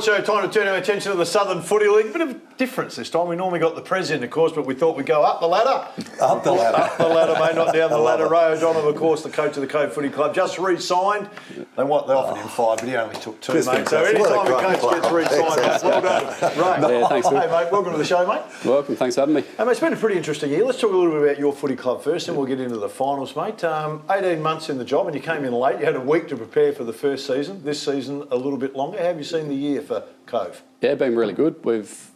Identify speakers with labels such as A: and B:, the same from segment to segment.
A: Sports Show, time to turn our attention to the Southern Footy League. A bit of a difference this time. We normally got the president, of course, but we thought we'd go up the ladder.
B: Up the ladder.
A: Up the ladder, mate, not down the ladder. Ray O'Donnell, of course, the coach of the Cove Footy Club, just re-signed. They offered him 5, but he only took 2, mate.
B: Fantastic.
A: So anytime a coach gets re-signed, well done. Ray,
C: Yeah, thanks,
A: hey, mate, welcome to the show, mate.
C: Welcome, thanks for having me.
A: Mate, it's been a pretty interesting year. Let's talk a little bit about your footy club first, and we'll get into the finals, mate. 18 months in the job, and you came in late. You had a week to prepare for the first season. This season, a little bit longer. How have you seen the year for Cove?
C: Yeah, been really good. We've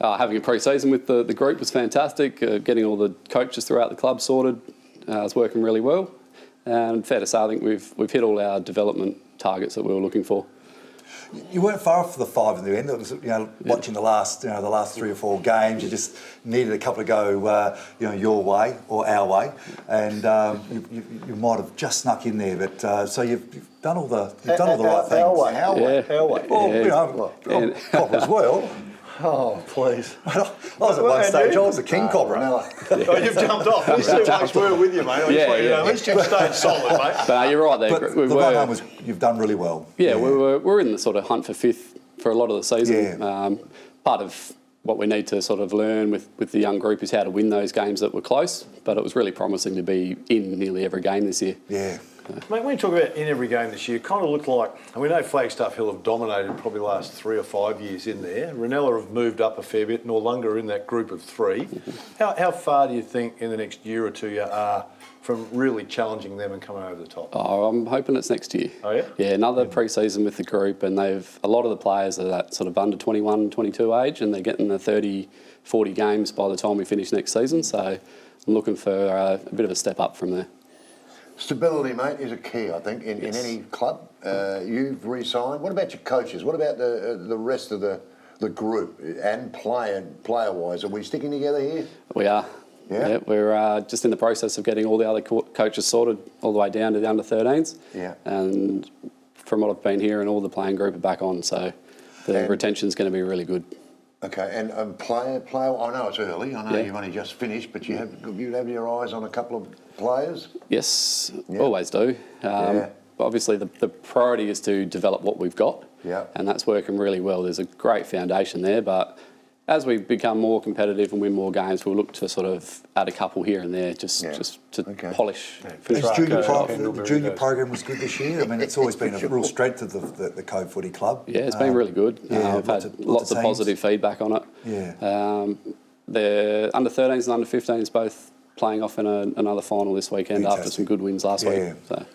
C: having a pre-season with the group was fantastic. Getting all the coaches throughout the club sorted is working really well. And fair to say, I think we've hit all our development targets that we were looking for.
B: You weren't far off the 5 in the end. It was, watching the last 3 or 4 games, you just needed a couple to go, your way or our way, and you might have just snuck in there. But so you've done all the right things.
A: Our way.
B: Well, copper as well.
A: Oh, please.
B: I was at one stage, I was a king copper.
A: Oh, you've jumped off. These 2 weeks were with you, mate. At least you've stayed solid, mate.
C: But you're right there.
B: But the run home was, you've done really well.
C: Yeah, we're in the sort of hunt for 5th for a lot of the season.
B: Yeah.
C: Part of what we need to sort of learn with the young group is how to win those games that were close, but it was really promising to be in nearly every game this year.
B: Yeah.
A: Mate, when you talk about in every game this year, it kind of looked like, and we know Flagstaff Hill have dominated probably the last 3 or 5 years in there. Ranella have moved up a fair bit, Norlunga are in that group of 3. How far do you think in the next year or 2 you are from really challenging them and coming over the top?
C: Oh, I'm hoping it's next year.
A: Oh, yeah?
C: Yeah, another pre-season with the group, and a lot of the players are that sort of under 21, 22 age, and they're getting the 30, 40 games by the time we finish next season, so I'm looking for a bit of a step up from there.
D: Stability, mate, is a key, I think, in any club. You've re-signed. What about your coaches? What about the rest of the group and player-wise? Are we sticking together here?
C: We are.
D: Yeah?
C: We're just in the process of getting all the other coaches sorted all the way down to the under-13s.
D: Yeah.
C: And from what I've been hearing, all the playing group are back on, so the retention's going to be really good.
D: Okay, and player. I know it's early. I know you've only just finished, but you have your eyes on a couple of players.
C: Yes, always do. Obviously, the priority is to develop what we've got, and that's working really well. There's a great foundation there, but as we become more competitive and win more games, we'll look to sort of add a couple here and there just to polish.
B: The junior program was good this year. I mean, it's always been a real strength of the Cove Footy Club.
C: Yeah, it's been really good. I've had lots of positive feedback on it.
B: Yeah.
C: The under-13s and under-15s both playing off in another final this weekend after some good wins last week. So.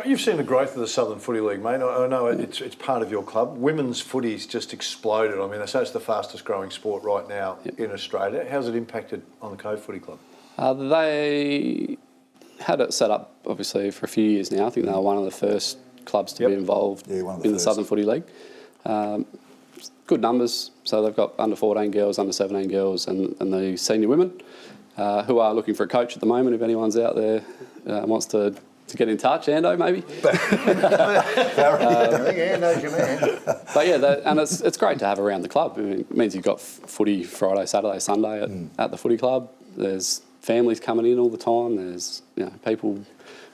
A: You've seen the growth of the Southern Footy League, mate. I know it's part of your club. Women's footy's just exploded. I mean, they say it's the fastest growing sport right now in Australia. How's it impacted on the Cove Footy Club?
C: They had it set up, obviously, for a few years now. I think they were one of the first clubs to be involved in the Southern Footy League. Good numbers. So they've got under-14 girls, under-17 girls and the senior women who are looking for a coach at the moment. If anyone's out there wants to get in touch, Ando, maybe.
D: Ando's your man.
C: But yeah, and it's great to have around the club. I mean, it means you've got footy Friday, Saturday, Sunday at the footy club. There's families coming in all the time. There's people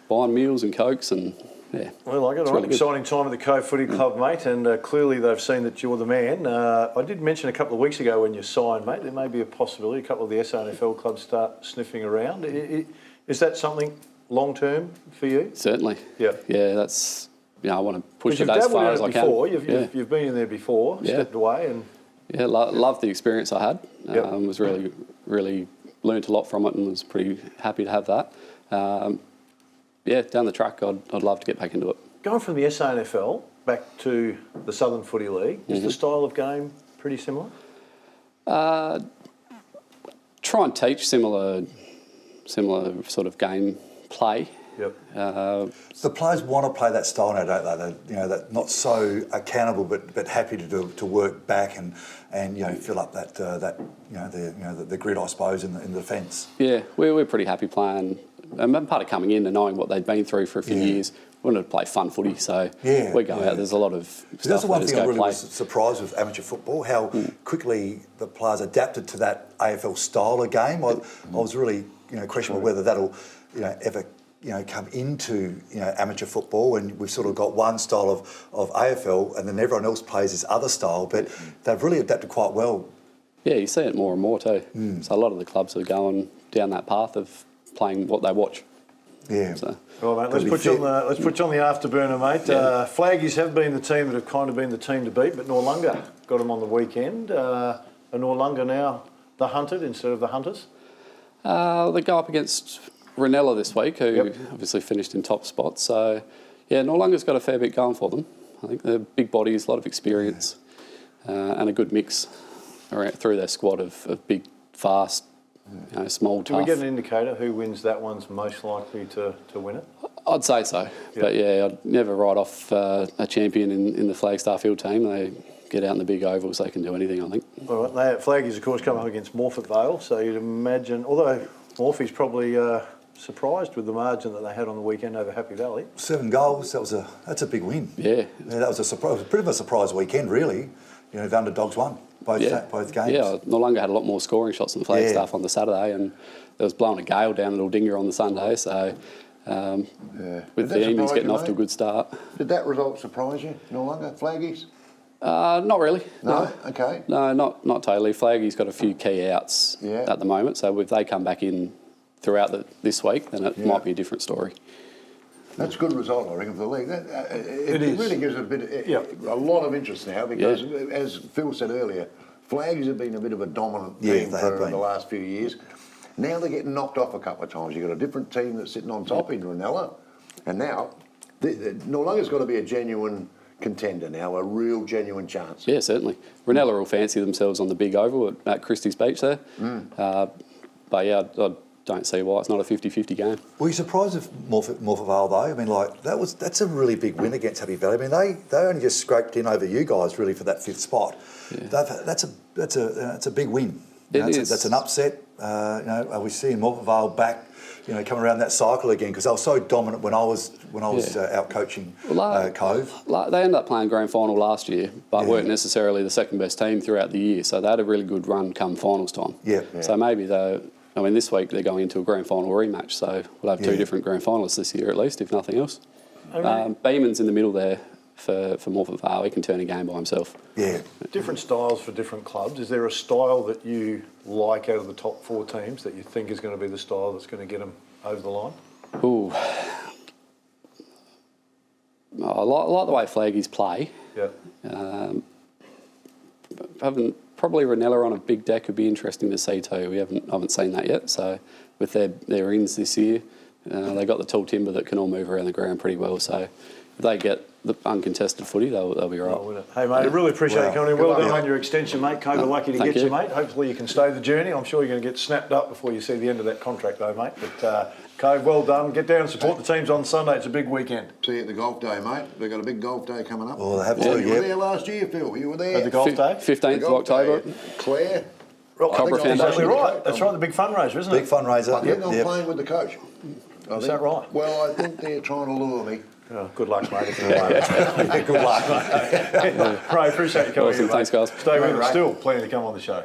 C: buying meals and cokes and
A: I like it. It's really exciting time at the Cove Footy Club, mate, and clearly they've seen that you're the man. I did mention a couple of weeks ago when you signed, mate, there may be a possibility a couple of the SANFL clubs start sniffing around. Is that something long-term for you?
C: Certainly.
A: Yeah.
C: Yeah, that's... I want to push it as far as I can.
A: You've been in there before, stepped away and...
C: Yeah, loved the experience I had. Was really, really learnt a lot from it and was pretty happy to have that. Down the track, I'd love to get back into it.
A: Going from the SANFL back to the Southern Footy League, is the style of game pretty similar?
C: Try and teach similar sort of game play.
A: Yep.
B: The players want to play that style now, don't they? They're not so accountable, but happy to work back and fill up the grid, I suppose, in the defence.
C: Yeah, we're pretty happy playing. And part of coming in and knowing what they'd been through for a few years, we wanted to play fun footy, so we go out. There's a lot of stuff.
B: That's the one thing I really was surprised with amateur football, how quickly the players adapted to that AFL style of game. I was really questionable whether that'll ever come into amateur football, and we've sort of got one style of AFL, and then everyone else plays this other style. But they've really adapted quite well.
C: Yeah, you see it more and more too. So a lot of the clubs are going down that path of playing what they watch.
B: Yeah.
C: So.
A: Well, mate, let's put you on the afterburner, mate.
C: Yeah.
A: Flaggies have been the team that have kind of been the team to beat, but Noarlunga got them on the weekend. Are Noarlunga now the hunted instead of the hunters?
C: They go up against Ranella this week, who obviously finished in top spot. So, yeah, Noarlunga's got a fair bit going for them. I think they're big bodies, a lot of experience, and a good mix through their squad of big, fast, small, tough.
A: Do we get an indicator who wins that one's most likely to win it?
C: I'd say so. But, yeah, I'd never write off a champion in the Flagstaff Hill team. They get out in the big ovals, they can do anything, I think.
A: All right, Flaggies, of course, come up against Morphett Vale, so you'd imagine, although Morphy's probably surprised with the margin that they had on the weekend over Happy Valley.
B: 7 goals, that's a big win.
C: Yeah.
B: That was a surprise, a bit of a surprise weekend, really. The underdogs won both games.
C: Yeah, Noarlunga had a lot more scoring shots than the Flagstaff on the Saturday, and there was blowing a gale down Little Dinger on the Sunday, so with the Emus getting off to a good start.
D: Did that result surprise you, Noarlunga, Flaggies?
C: Not really.
D: No? Okay.
C: No, not totally. Flaggy's got a few key outs at the moment, so if they come back in throughout this week, then it might be a different story.
D: That's a good result, I reckon, for the league. It really gives it a lot of interest now because, as Phil said earlier, Flaggies have been a bit of a dominant team for the last few years. Now they're getting knocked off a couple of times. You've got a different team that's sitting on top in Ranella, and now Noarlunga's got to be a genuine contender now, a real genuine chance.
C: Yeah, certainly. Ranella will fancy themselves on the big oval at Christie's Beach there. But yeah, I don't see why it's not a 50-50 game.
B: Were you surprised if Morphett Vale though? I mean, that's a really big win against Happy Valley. I mean, they only just scraped in over you guys really for that 5th spot. Yeah. That's a big win. That's an upset. Are we seeing Morphett Vale back? Come around that cycle again because they were so dominant when I was out coaching Cove.
C: They ended up playing grand final last year, but weren't necessarily the second best team throughout the year. So they had a really good run come finals time. So maybe this week they're going into a grand final rematch. So we'll have 2 different grand finalists this year at least, if nothing else. Beeman's in the middle there for Morphett Vale. He can turn a game by himself.
B: Yeah.
A: Different styles for different clubs. Is there a style that you like out of the top 4 teams that you think is going to be the style that's going to get them over the line?
C: Ooh. I like the way Flaggies play.
A: Yeah.
C: Probably Ranella on a big deck would be interesting to see too. We haven't seen that yet. So with their ins this year, they got the tall timber that can all move around the ground pretty well. So if they get the uncontested footy, they'll be right.
A: Hey mate, I really appreciate you coming in. Well done on your extension, mate. Cove are lucky to get you, mate. Hopefully you can stay the journey. I'm sure you're going to get snapped up before you see the end of that contract though, mate. But Cove, well done. Get down and support the teams on Sunday. It's a big weekend.
D: See you at the golf day, mate. They've got a big golf day coming up.
B: Oh, they have to.
D: You were there last year, Phil. You were there.
A: At the golf day?
C: 15th of October.
D: Claire.
C: Cobra Foundation.
A: Exactly right. That's right, the big fundraiser, isn't it?
B: Big fundraiser.
D: I think I'm playing with the coach.
A: Is that right?
D: Well, I think they're trying to lure me.
A: Oh, good luck, mate. If good luck, mate. Ray, appreciate you coming in, mate.
C: Thanks, guys.
A: Stay with us. Still plenty to come on the show.